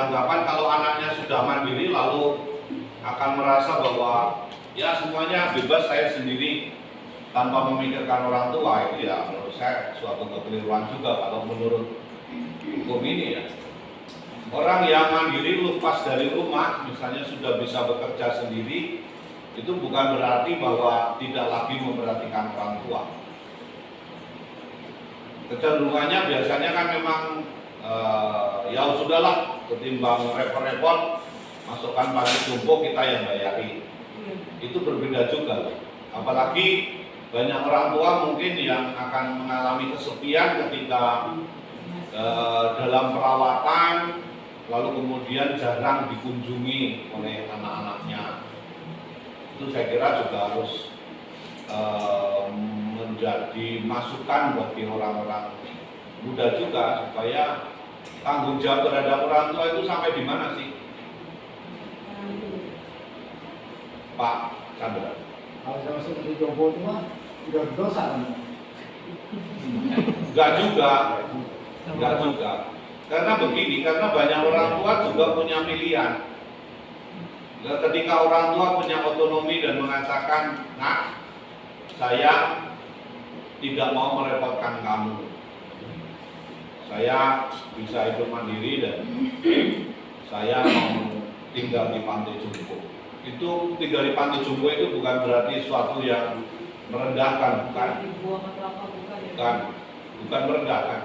beranggapan kalau anaknya sudah mandiri lalu akan merasa bahwa ya semuanya bebas, saya sendiri tanpa memikirkan orang tua. Itu ya menurut saya suatu kekeliruan juga kalau menurut hukum ini ya. Orang yang mandiri lepas dari rumah misalnya sudah bisa bekerja sendiri, itu bukan berarti bahwa tidak lagi memperhatikan orang tua. Kecenderungannya biasanya kan memang ya sudahlah, ketimbang repot-repot masukkan panti jompo kita yang bayari. Itu berbeda juga. Apalagi banyak orang tua mungkin yang akan mengalami kesepian ketika dalam perawatan, lalu kemudian jarang dikunjungi oleh anak-anaknya. Itu saya kira juga harus menjadi masukan bagi orang-orang muda juga, supaya tanggung jawab terhadap orang tua itu sampai di mana sih, Pak Chandra? Kalau saya masuk ke Jompo itu mah udah berdosa kan? Enggak juga. Karena begini, karena banyak orang tua juga punya pilihan. Ketika orang tua punya otonomi dan mengatakan, nah, saya tidak mau merepotkan kamu, saya bisa hidup mandiri dan saya mau tinggal di panti jompo. Itu tinggal di panti jompo itu bukan berarti suatu yang merendahkan, bukan merendahkan.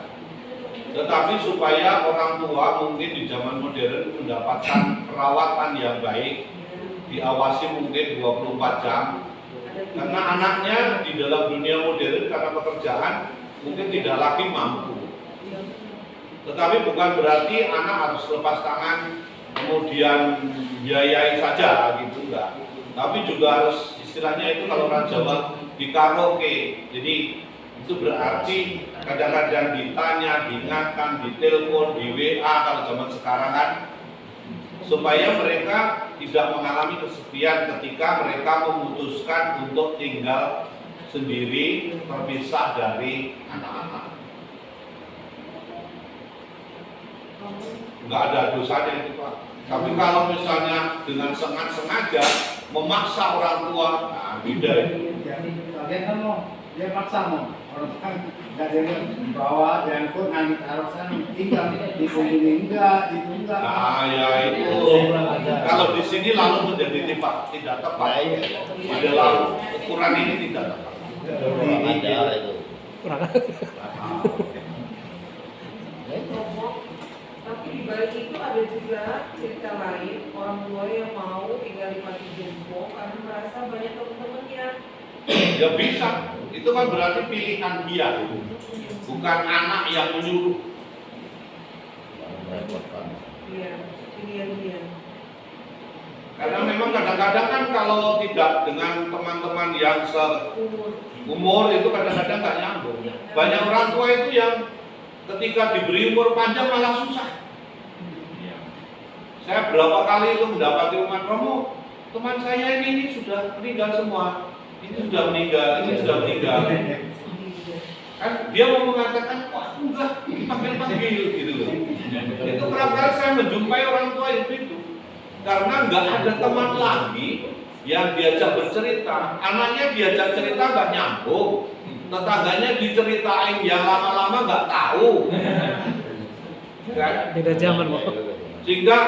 Tetapi supaya orang tua mungkin di zaman modern mendapatkan perawatan yang baik, diawasi mungkin 24 jam. Karena anaknya di dalam dunia modern karena pekerjaan mungkin tidak lagi mampu. Tetapi bukan berarti anak harus lepas tangan kemudian biayai saja gitu, enggak. Tapi juga harus istilahnya itu kalau orang Jawa di karaoke. Jadi itu berarti kadang-kadang ditanya, diingatkan, ditelepon, di WA kalau zaman sekarang kan, supaya mereka tidak mengalami kesepian ketika mereka memutuskan untuk tinggal sendiri terpisah dari anak-anak. Enggak ada dosanya itu, Pak. Tapi kalau misalnya dengan sengaja memaksa orang tua, nah beda itu. Kalian kan mau, dia maksa mau orang kan nggak ada yang bawa dan pun nanti taruh sana tinggal dikunjungi enggak, itu enggak. Nah ya itu. Kalau di sini lalu menjadi tidak tepat. Ada lalu ukuran ini tidak tepat. Ada itu. Tapi di balik itu ada juga cerita lain, orang tua yang mau tinggal di panti jompo karena merasa banyak teman-temannya. Ya bisa, itu kan berarti pilihan dia, bukan anak yang menyuruh. Iya, pilihan dia. Karena memang kadang-kadang kan kalau tidak dengan teman-teman yang seumur itu kadang-kadang nggak nyambung. Banyak orang tua itu yang ketika diberi umur panjang malah susah. Saya berapa kali itu mendapati umat Romo, teman saya ini sudah meninggal semua. Ini sudah meninggal. Kan dia mau mengatakan, wah enggak, dipanggil-panggil gitu loh. Itu berapa kali saya menjumpai orang tua itu. Karena enggak ada teman lagi yang diajak bercerita. Anaknya diajak cerita enggak nyambung. Tetangganya diceritain yang lama-lama enggak tahu. Kan? Beda zaman, Pak. Sehingga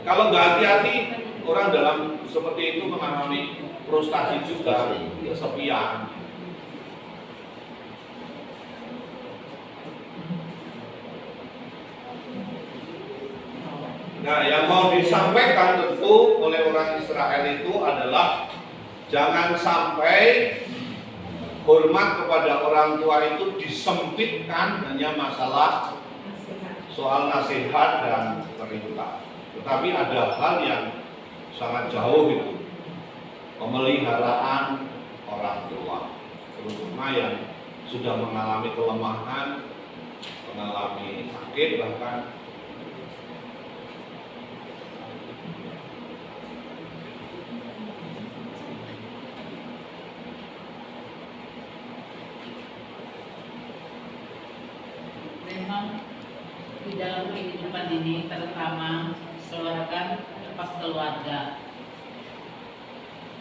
kalau nggak hati-hati orang dalam seperti itu mengalami frustasi juga, kesepian. Nah, yang mau disampaikan tentu oleh orang Israel itu adalah jangan sampai hormat kepada orang tua itu disempitkan hanya masalah soal nasihat dan perintah. Tetapi ada hal yang sangat jauh itu, pemeliharaan orang tua, terutama yang sudah mengalami kelemahan, mengalami sakit bahkan. Memang di dalam kehidupan kehidupan ini, terutama keluarga.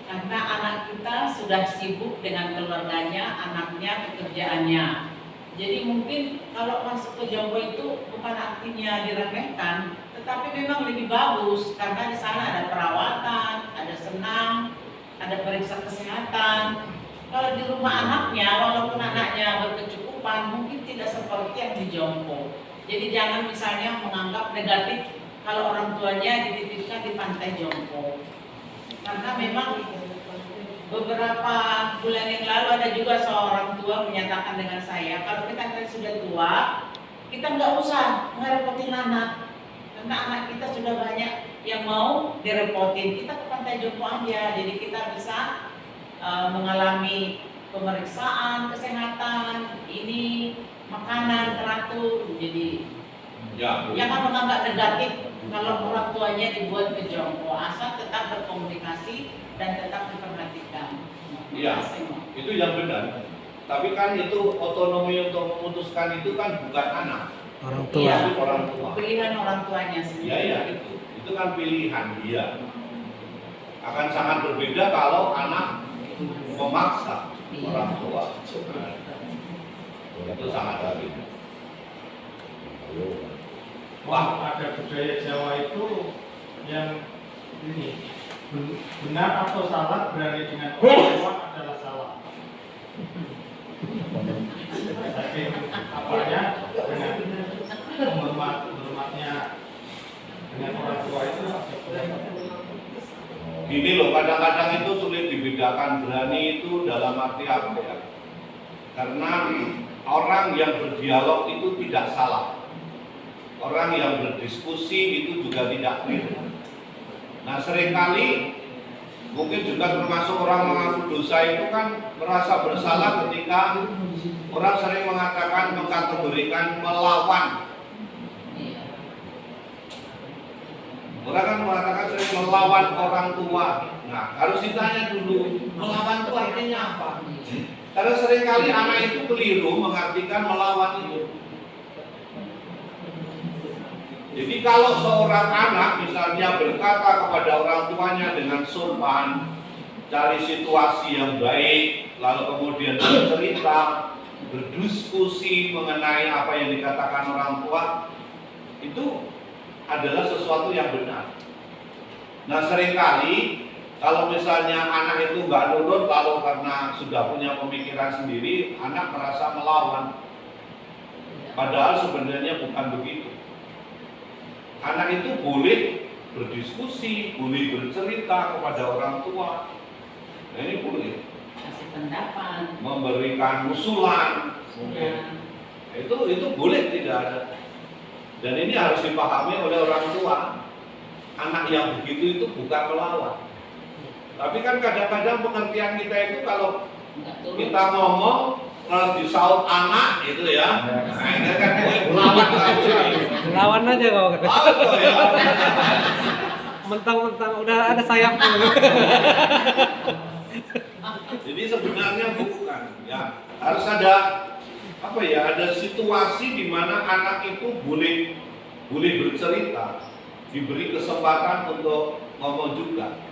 Karena anak kita sudah sibuk dengan keluarganya, anaknya, pekerjaannya. Jadi mungkin kalau masuk ke jompo itu bukan artinya diremehkan, tetapi memang lebih bagus karena di sana ada perawatan, ada senam, ada periksa kesehatan. Kalau di rumah anaknya, walaupun anaknya berkecukupan, mungkin tidak seperti yang di jompo. Jadi jangan misalnya menganggap negatif kalau orang tuanya dititipkan di pantai jompo. Karena memang beberapa bulan yang lalu ada juga seorang tua menyatakan dengan saya, kalau kita sudah tua, kita nggak usah ngerepotin anak, karena anak kita sudah banyak yang mau direpotin. Kita ke pantai jompo aja, jadi kita bisa mengalami pemeriksaan kesehatan, ini makanan teratur. Jadi jangan menganggap negatif kalau orang tuanya dibuat ke jompo, asal tetap berkomunikasi dan tetap diperhatikan. Iya, itu yang benar. Tapi kan itu otonomi untuk memutuskan itu kan bukan anak, Orang tua. Iya, itu orang tua. pilihan orang tuanya sendiri. Iya, itu kan pilihan dia. Akan sangat berbeda kalau anak memaksa orang tua. Itu sangat berbeda. Wah, ada budaya Jawa itu yang ini benar atau salah berani dengan orang tua adalah salah. Saking apanya dengan hormatnya dengan orang tua itu. Gini loh, kadang-kadang itu sulit dibedakan berani itu dalam arti apa ya? Karena orang yang berdialog itu tidak salah. Orang yang berdiskusi itu juga tidak keliru. Nah, seringkali mungkin juga termasuk orang mengaku dosa itu kan merasa bersalah ketika orang sering mengatakan, mengkategorikan melawan. Orang kan mengatakan sering melawan orang tua. Nah, harus ditanya dulu, melawan itu artinya apa? Karena seringkali anak itu keliru mengartikan melawan itu. Jadi kalau seorang anak misalnya berkata kepada orang tuanya dengan sopan, cari situasi yang baik, lalu kemudian bercerita, berdiskusi mengenai apa yang dikatakan orang tua, itu adalah sesuatu yang benar. Nah, seringkali kalau misalnya anak itu nggak nurut, lalu karena sudah punya pemikiran sendiri, anak merasa melawan. Padahal sebenarnya bukan begitu. Anak itu boleh berdiskusi, boleh bercerita kepada orang tua. Nah, ini boleh. Kasih pendapat. Memberikan usulan. Ya. Itu boleh, tidak ada. Dan ini harus dipahami oleh orang tua. Anak yang begitu itu bukan melawan. Tapi kan kadang-kadang pengertian kita itu kalau kita ngomong disaut anak gitu ya. Nah, ini kan melawan Lawan aja kau. ya. Mentang-mentang udah ada sayapnya. Jadi sebenarnya bukan ya. Harus ada apa ya? Ada situasi di mana anak itu boleh bercerita, diberi kesempatan untuk ngomong juga,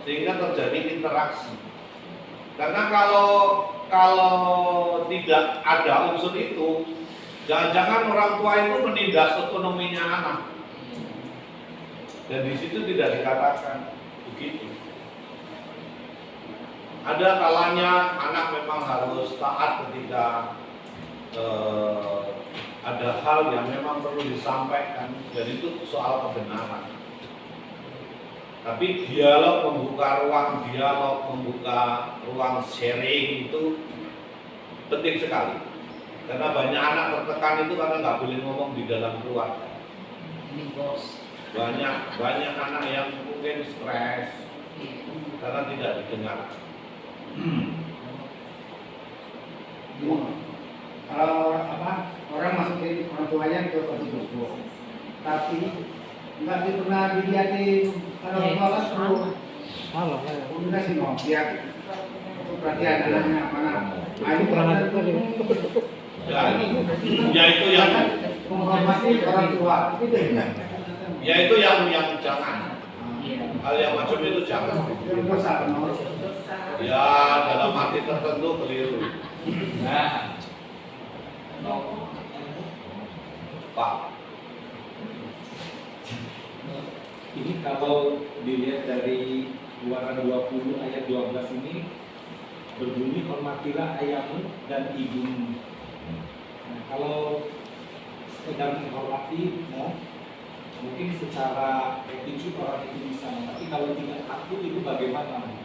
sehingga terjadi interaksi. Karena kalau tidak ada unsur itu, jangan-jangan orang tua itu menindas otonominya anak. Dan di situ tidak dikatakan begitu. Ada kalanya anak memang harus taat ketika ada hal yang memang perlu disampaikan, dan itu soal kebenaran. Tapi dialog, membuka ruang dialog, membuka ruang sharing itu penting sekali. Karena banyak anak tertekan itu karena nggak boleh ngomong di dalam keluarga. Ini bos. Banyak anak yang mungkin stres karena tidak didengar. Kalau orang masukin orang tuanya ke posisi tapi nggak pernah dilihatin kalau orang tua kan perlu Halo. komunikasi mau lihat perhatian anaknya mana. Nah, ini Kurang kalau ajar tadi. Ya itu yang menghormati orang tua itu ya. Ya itu yang jangan. Hal yang macam itu jangan. Yang dosa benar. Dosa. Ya dalam arti tertentu keliru. Nah, Pak. ini kalau dilihat dari Keluaran 20 ayat 12 ini berbunyi hormatilah ayahmu dan ibumu. Nah, kalau sekedar menghormati, mungkin secara attitude orang itu bisa, tapi kalau tidak takut itu bagaimana?